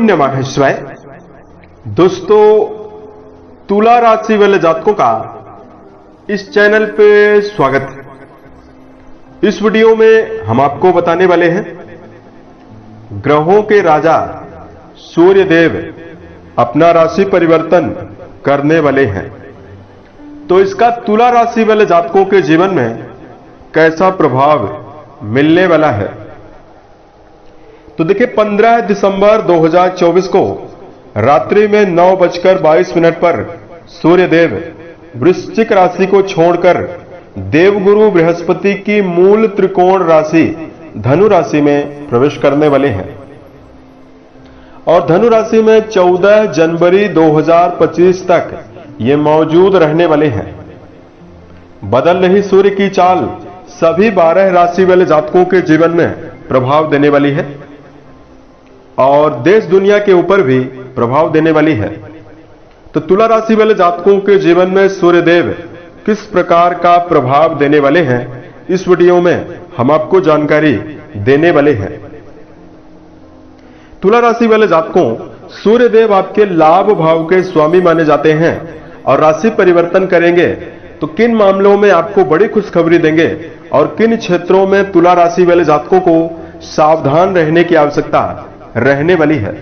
नमः शिवाय। दोस्तों, तुला राशि वाले जातकों का इस चैनल पे स्वागत है। इस वीडियो में हम आपको बताने वाले हैं ग्रहों के राजा सूर्य देव अपना राशि परिवर्तन करने वाले हैं, तो इसका तुला राशि वाले जातकों के जीवन में कैसा प्रभाव मिलने वाला है। तो देखिए, 15 दिसंबर 2024 को रात्रि में 9:22 पर सूर्य देव वृश्चिक राशि को छोड़कर देवगुरु बृहस्पति की मूल त्रिकोण राशि धनु राशि में प्रवेश करने वाले हैं और धनु राशि में 14 जनवरी 2025 तक ये मौजूद रहने वाले हैं। बदल रही सूर्य की चाल सभी 12 राशि वाले जातकों के जीवन में प्रभाव देने वाली है और देश दुनिया के ऊपर भी प्रभाव देने वाली है। तो तुला राशि वाले जातकों के जीवन में सूर्य देव किस प्रकार का प्रभाव देने वाले हैं, इस वीडियो में हम आपको जानकारी देने वाले हैं। तुला राशि वाले जातकों, सूर्य देव आपके लाभ भाव के स्वामी माने जाते हैं और राशि परिवर्तन करेंगे तो किन मामलों में आपको बड़ी खुशखबरी देंगे और किन क्षेत्रों में तुला राशि वाले जातकों को सावधान रहने की आवश्यकता रहने वाली है।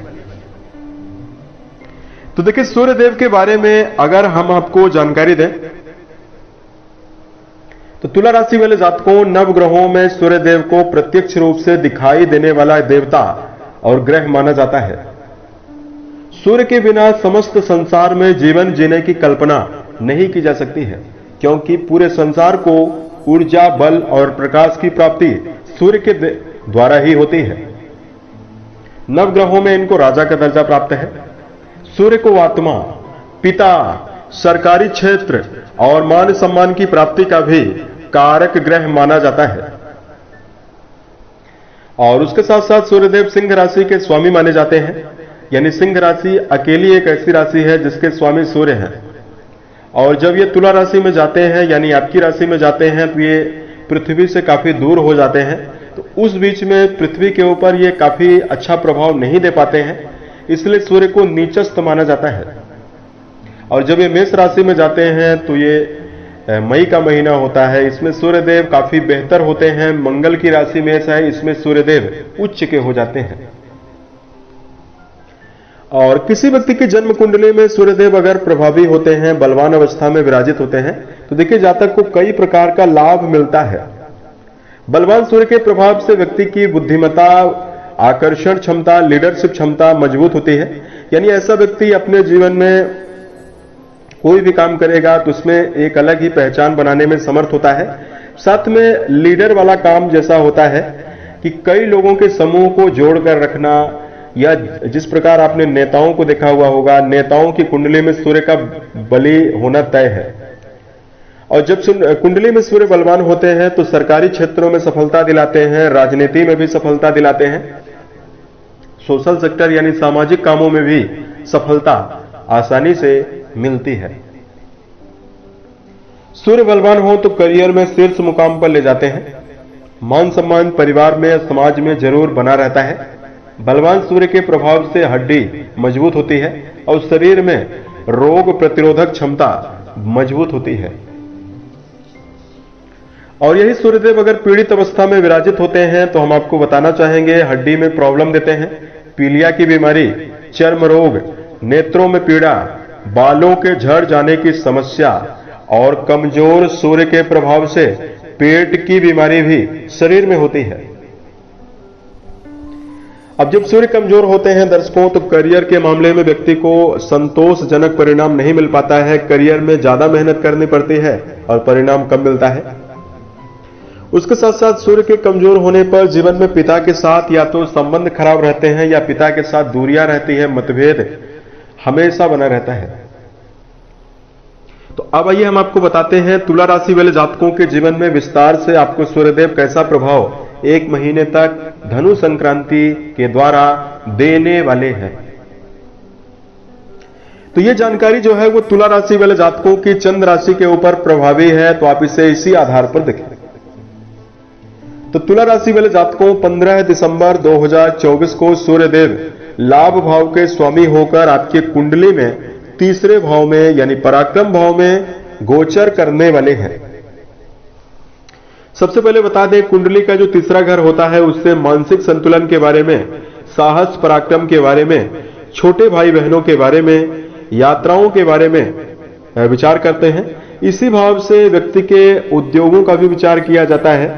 तो देखिए, सूर्य देव के बारे में अगर हम आपको जानकारी दें तो तुला राशि वाले जातकों, नव ग्रहों में सूर्य देव को प्रत्यक्ष रूप से दिखाई देने वाला देवता और ग्रह माना जाता है। सूर्य के बिना समस्त संसार में जीवन जीने की कल्पना नहीं की जा सकती है, क्योंकि पूरे संसार को ऊर्जा, बल और प्रकाश की प्राप्ति सूर्य के द्वारा ही होती है। नव ग्रहों में इनको राजा का दर्जा प्राप्त है। सूर्य को आत्मा, पिता, सरकारी क्षेत्र और मान सम्मान की प्राप्ति का भी कारक ग्रह माना जाता है और उसके साथ साथ सूर्यदेव सिंह राशि के स्वामी माने जाते हैं। यानी सिंह राशि अकेली एक ऐसी राशि है जिसके स्वामी सूर्य हैं और जब ये तुला राशि में जाते हैं, यानी आपकी राशि में जाते हैं, तो ये पृथ्वी से काफी दूर हो जाते हैं। तो उस बीच में पृथ्वी के ऊपर ये काफी अच्छा प्रभाव नहीं दे पाते हैं, इसलिए सूर्य को नीचस्थ माना जाता है। और जब ये मेष राशि में जाते हैं तो ये मई का महीना होता है, इसमें सूर्यदेव काफी बेहतर होते हैं। मंगल की राशि मेष है, इसमें सूर्यदेव उच्च के हो जाते हैं। और किसी व्यक्ति की जन्म कुंडली में सूर्यदेव अगर प्रभावी होते हैं, बलवान अवस्था में विराजित होते हैं, तो देखिए जातक को कई प्रकार का लाभ मिलता है। बलवान सूर्य के प्रभाव से व्यक्ति की बुद्धिमत्ता, आकर्षण क्षमता, लीडरशिप क्षमता मजबूत होती है। यानी ऐसा व्यक्ति अपने जीवन में कोई भी काम करेगा तो उसमें एक अलग ही पहचान बनाने में समर्थ होता है। साथ में लीडर वाला काम जैसा होता है कि कई लोगों के समूह को जोड़कर रखना, या जिस प्रकार आपने नेताओं को देखा हुआ होगा, नेताओं की कुंडली में सूर्य का बलि होना तय है और जब कुंडली में सूर्य बलवान होते हैं तो सरकारी क्षेत्रों में सफलता दिलाते हैं, राजनीति में भी सफलता दिलाते हैं, सोशल सेक्टर यानी सामाजिक कामों में भी सफलता आसानी से मिलती है। सूर्य बलवान हो तो करियर में शीर्ष मुकाम पर ले जाते हैं। मान सम्मान परिवार में, समाज में जरूर बना रहता है। बलवान सूर्य के प्रभाव से हड्डी मजबूत होती है और शरीर में रोग प्रतिरोधक क्षमता मजबूत होती है। और यही सूर्यदेव अगर पीड़ित अवस्था में विराजित होते हैं तो हम आपको बताना चाहेंगे, हड्डी में प्रॉब्लम देते हैं, पीलिया की बीमारी, चर्म रोग, नेत्रों में पीड़ा, बालों के झड़ जाने की समस्या और कमजोर सूर्य के प्रभाव से पेट की बीमारी भी शरीर में होती है। अब जब सूर्य कमजोर होते हैं दर्शकों, तो करियर के मामले में व्यक्ति को संतोषजनक परिणाम नहीं मिल पाता है। करियर में ज्यादा मेहनत करनी पड़ती है और परिणाम कम मिलता है। उसके साथ साथ सूर्य के कमजोर होने पर जीवन में पिता के साथ या तो संबंध खराब रहते हैं या पिता के साथ दूरियां रहती है, मतभेद हमेशा बना रहता है। तो अब आइए हम आपको बताते हैं तुला राशि वाले जातकों के जीवन में विस्तार से आपको सूर्यदेव कैसा प्रभाव 1 महीने तक धनु संक्रांति के द्वारा देने वाले हैं। तो ये जानकारी जो है वो तुला राशि वाले जातकों की चंद्र राशि के ऊपर प्रभावी है, तो आप इसे इसी आधार पर देखें। तो तुला राशि वाले जातकों 15 दिसंबर 2024 को सूर्यदेव लाभ भाव के स्वामी होकर आपकी कुंडली में तीसरे भाव में यानी पराक्रम भाव में गोचर करने वाले हैं। सबसे पहले बता दें, कुंडली का जो तीसरा घर होता है उससे मानसिक संतुलन के बारे में, साहस पराक्रम के बारे में, छोटे भाई बहनों के बारे में, यात्राओं के बारे में विचार करते हैं। इसी भाव से व्यक्ति के उद्योगों का भी विचार किया जाता है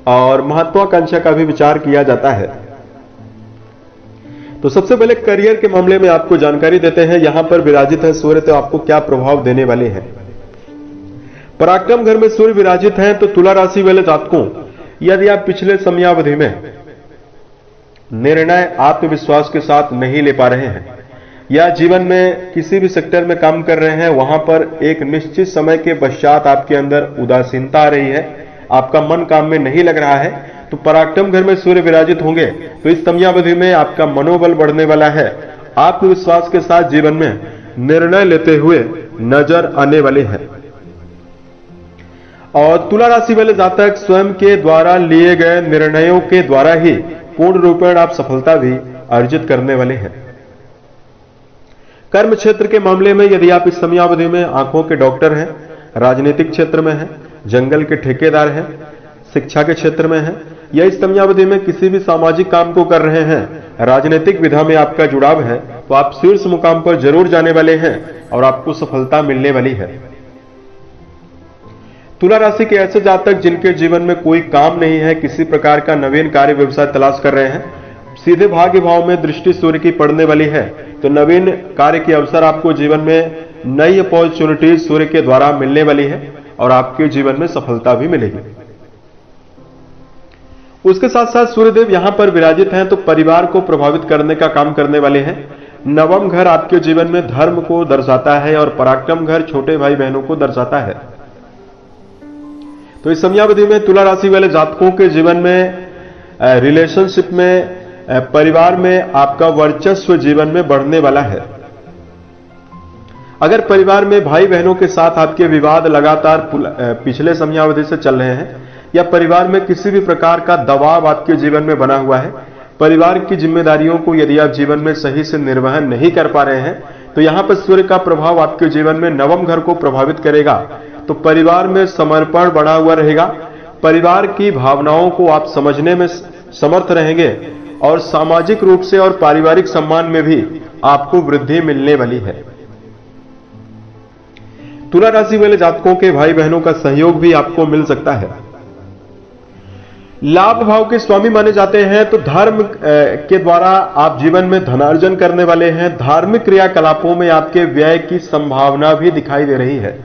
और महत्वाकांक्षा का भी विचार किया जाता है। तो सबसे पहले करियर के मामले में आपको जानकारी देते हैं। यहां पर विराजित है सूर्य, तो आपको क्या प्रभाव देने वाले हैं। पराक्रम घर में सूर्य विराजित हैं तो तुला राशि वाले जातकों, यदि आप पिछले समयावधि में निर्णय आत्मविश्वास के साथ नहीं ले पा रहे हैं या जीवन में किसी भी सेक्टर में काम कर रहे हैं, वहां पर एक निश्चित समय के पश्चात आपके अंदर उदासीनता आ रही है, आपका मन काम में नहीं लग रहा है, तो पराक्रम घर में सूर्य विराजित होंगे तो इस समयावधि में आपका मनोबल बढ़ने वाला है, आत्मविश्वास के साथ जीवन में निर्णय लेते हुए नजर आने वाले हैं। और तुला राशि वाले जातक स्वयं के द्वारा लिए गए निर्णयों के द्वारा ही पूर्ण रूपेण आप सफलता भी अर्जित करने वाले हैं। कर्म क्षेत्र के मामले में यदि आप इस समयावधि में आंखों के डॉक्टर हैं, राजनीतिक क्षेत्र में हैं, जंगल के ठेकेदार हैं, शिक्षा के क्षेत्र में हैं या इस समयावधि में किसी भी सामाजिक काम को कर रहे हैं, राजनीतिक विधा में आपका जुड़ाव है, तो आप शीर्ष मुकाम पर जरूर जाने वाले हैं और आपको सफलता मिलने वाली है। तुला राशि के ऐसे जातक जिनके जीवन में कोई काम नहीं है, किसी प्रकार का नवीन कार्य व्यवसाय तलाश कर रहे हैं, सीधे भाग्य भाव में दृष्टि सूर्य की पड़ने वाली है, तो नवीन कार्य के अवसर आपको जीवन में नई अपॉर्चुनिटी सूर्य के द्वारा मिलने वाली है और आपके जीवन में सफलता भी मिलेगी। उसके साथ साथ सूर्यदेव यहां पर विराजित हैं तो परिवार को प्रभावित करने का काम करने वाले हैं। नवम घर आपके जीवन में धर्म को दर्शाता है और पराक्रम घर छोटे भाई बहनों को दर्शाता है। तो इस समयावधि में तुला राशि वाले जातकों के जीवन में रिलेशनशिप में, परिवार में आपका वर्चस्व जीवन में बढ़ने वाला है। अगर परिवार में भाई बहनों के साथ आपके विवाद लगातार पिछले समयावधि से चल रहे हैं या परिवार में किसी भी प्रकार का दबाव आपके जीवन में बना हुआ है, परिवार की जिम्मेदारियों को यदि आप जीवन में सही से निर्वहन नहीं कर पा रहे हैं, तो यहां पर सूर्य का प्रभाव आपके जीवन में नवम घर को प्रभावित करेगा। तो परिवार में समर्पण बढ़ा हुआ रहेगा, परिवार की भावनाओं को आप समझने में समर्थ रहेंगे और सामाजिक रूप से और पारिवारिक सम्मान में भी आपको वृद्धि मिलने वाली है। तुला राशि वाले जातकों के भाई बहनों का सहयोग भी आपको मिल सकता है। लाभ भाव के स्वामी माने जाते हैं तो धर्म के द्वारा आप जीवन में धनार्जन करने वाले हैं। धार्मिक क्रियाकलापों में आपके व्यय की संभावना भी दिखाई दे रही है।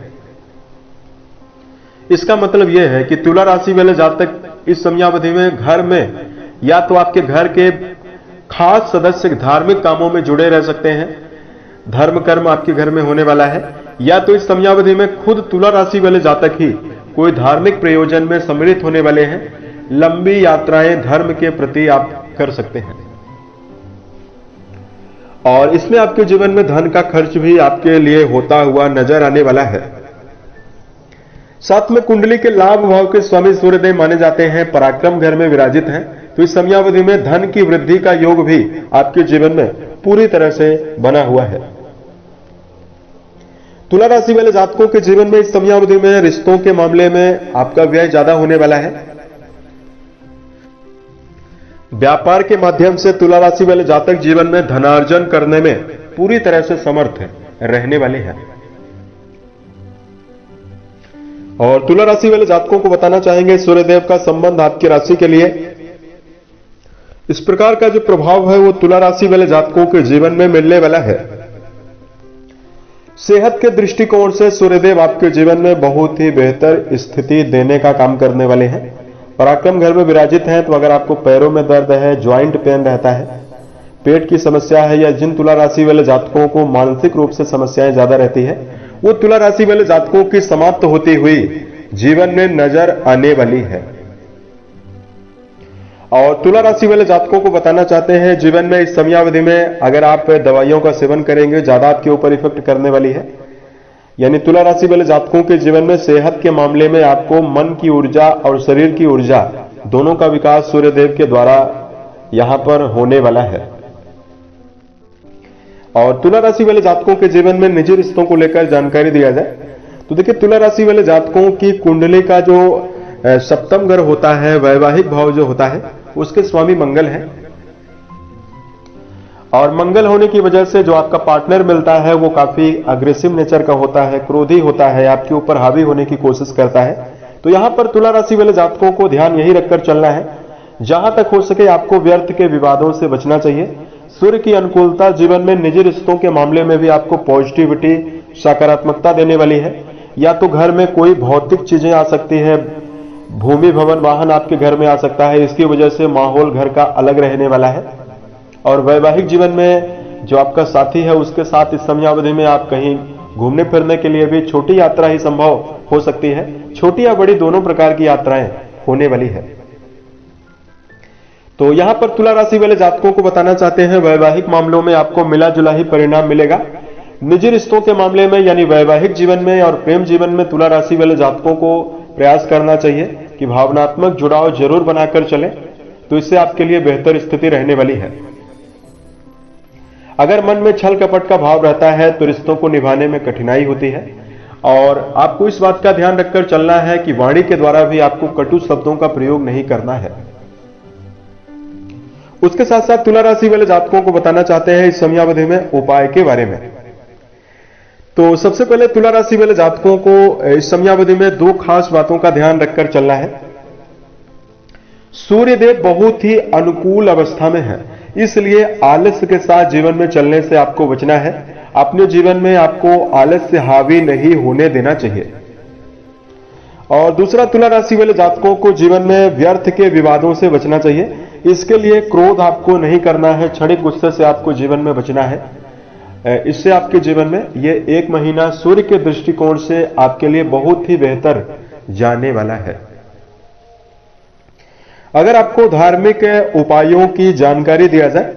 इसका मतलब यह है कि तुला राशि वाले जातक इस समयावधि में घर में या तो आपके घर के खास सदस्य धार्मिक कामों में जुड़े रह सकते हैं, धर्म कर्म आपके घर में होने वाला है, या तो इस समयावधि में खुद तुला राशि वाले जातक ही कोई धार्मिक प्रयोजन में सम्मिलित होने वाले हैं। लंबी यात्राएं धर्म के प्रति आप कर सकते हैं और इसमें आपके जीवन में धन का खर्च भी आपके लिए होता हुआ नजर आने वाला है। साथ में कुंडली के लाभ भाव के स्वामी सूर्यदेव माने जाते हैं, पराक्रम घर में विराजित हैं, तो इस समयावधि में धन की वृद्धि का योग भी आपके जीवन में पूरी तरह से बना हुआ है। तुला राशि वाले जातकों के जीवन में इस समयावधि में रिश्तों के मामले में आपका व्यय ज्यादा होने वाला है। व्यापार के माध्यम से तुला राशि वाले जातक जीवन में धनार्जन करने में पूरी तरह से समर्थ रहने वाले हैं। और तुला राशि वाले जातकों को बताना चाहेंगे सूर्यदेव का संबंध आपकी राशि के लिए इस प्रकार का जो प्रभाव है वो तुला राशि वाले जातकों के जीवन में मिलने वाला है। सेहत के दृष्टिकोण से सूर्यदेव आपके जीवन में बहुत ही बेहतर स्थिति देने का काम करने वाले हैं। पराक्रम घर में विराजित हैं तो अगर आपको पैरों में दर्द है, ज्वाइंट पेन रहता है, पेट की समस्या है या जिन तुला राशि वाले जातकों को मानसिक रूप से समस्याएं ज्यादा रहती है, वो तुला राशि वाले जातकों की समाप्त होती हुई जीवन में नजर आने वाली है। और तुला राशि वाले जातकों को बताना चाहते हैं जीवन में इस समयावधि में अगर आप दवाइयों का सेवन करेंगे ज्यादा आपके ऊपर इफेक्ट करने वाली है। यानी तुला राशि वाले जातकों के जीवन में सेहत के मामले में आपको मन की ऊर्जा और शरीर की ऊर्जा दोनों का विकास सूर्यदेव के द्वारा यहां पर होने वाला है। और तुला राशि वाले जातकों के जीवन में निजी रिश्तों को लेकर जानकारी दिया जाए तो देखिए, तुला राशि वाले जातकों की कुंडली का जो सप्तम घर होता है, वैवाहिक भाव जो होता है, उसके स्वामी मंगल है। और मंगल होने की वजह से जो आपका पार्टनर मिलता है वो काफी अग्रेसिव नेचर का होता है, क्रोधी होता है, आपके ऊपर हावी होने की कोशिश करता है। तो यहां पर तुला राशि वाले जातकों को ध्यान यही रखकर चलना है, जहां तक हो सके आपको व्यर्थ के विवादों से बचना चाहिए। सूर्य की अनुकूलता जीवन में निजी रिश्तों के मामले में भी आपको पॉजिटिविटी, सकारात्मकता देने वाली है। या तो घर में कोई भौतिक चीजें आ सकती है, भूमि, भवन, वाहन आपके घर में आ सकता है, इसकी वजह से माहौल घर का अलग रहने वाला है। और वैवाहिक जीवन में जो आपका साथी है उसके साथ इस समयावधि में आप कहीं घूमने फिरने के लिए भी छोटी यात्रा ही संभव हो सकती है। छोटी या बड़ी दोनों प्रकार की यात्राएं होने वाली है। तो यहां पर तुला राशि वाले जातकों को बताना चाहते हैं, वैवाहिक मामलों में आपको मिला जुला ही परिणाम मिलेगा। निजी रिश्तों के मामले में यानी वैवाहिक जीवन में और प्रेम जीवन में तुला राशि वाले जातकों को प्रयास करना चाहिए कि भावनात्मक जुड़ाव जरूर बनाकर चलें, तो इससे आपके लिए बेहतर स्थिति रहने वाली है। अगर मन में छल कपट का भाव रहता है तो रिश्तों को निभाने में कठिनाई होती है। और आपको इस बात का ध्यान रखकर चलना है कि वाणी के द्वारा भी आपको कटु शब्दों का प्रयोग नहीं करना है। उसके साथ साथ तुला राशि वाले जातकों को बताना चाहते हैं इस समयावधि में उपाय के बारे में। तो सबसे पहले तुला राशि वाले जातकों को इस समयावधि में दो खास बातों का ध्यान रखकर चलना है। सूर्यदेव बहुत ही अनुकूल अवस्था में है, इसलिए आलस्य के साथ जीवन में चलने से आपको बचना है। अपने जीवन में आपको आलस्य हावी नहीं होने देना चाहिए। और दूसरा, तुला राशि वाले जातकों को जीवन में व्यर्थ के विवादों से बचना चाहिए। इसके लिए क्रोध आपको नहीं करना है, क्षणिक गुस्से से आपको जीवन में बचना है। इससे आपके जीवन में ये एक महीना सूर्य के दृष्टिकोण से आपके लिए बहुत ही बेहतर जाने वाला है। अगर आपको धार्मिक उपायों की जानकारी दिया जाए,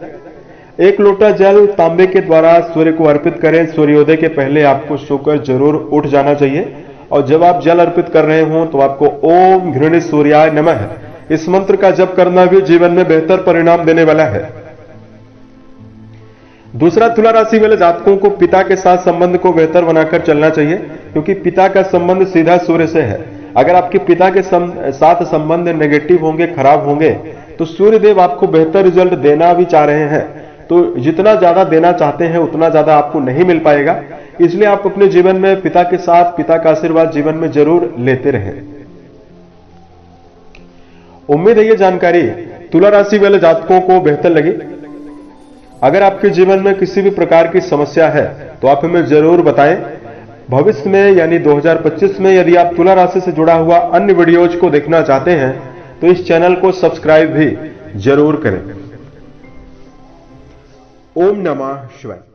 एक लोटा जल तांबे के द्वारा सूर्य को अर्पित करें। सूर्योदय के पहले आपको सोकर जरूर उठ जाना चाहिए। और जब आप जल अर्पित कर रहे हो तो आपको ओम घृणित सूर्याय नमः इस मंत्र का जप करना भी जीवन में बेहतर परिणाम देने वाला है। दूसरा, तुला राशि वाले जातकों को पिता के साथ संबंध को बेहतर बनाकर चलना चाहिए, क्योंकि पिता का संबंध सीधा सूर्य से है। अगर आपके पिता के साथ संबंध नेगेटिव होंगे, खराब होंगे, तो सूर्यदेव आपको बेहतर रिजल्ट देना भी चाह रहे हैं, तो जितना ज्यादा देना चाहते हैं उतना ज्यादा आपको नहीं मिल पाएगा। इसलिए आप अपने जीवन में पिता के साथ, पिता का आशीर्वाद जीवन में जरूर लेते रहें। उम्मीद है ये जानकारी तुला राशि वाले जातकों को बेहतर लगी। अगर आपके जीवन में किसी भी प्रकार की समस्या है तो आप हमें जरूर बताएं। भविष्य में यानी 2025 में यदि आप तुला राशि से जुड़ा हुआ अन्य वीडियोज को देखना चाहते हैं तो इस चैनल को सब्सक्राइब भी जरूर करें। ओम नमः शिवाय।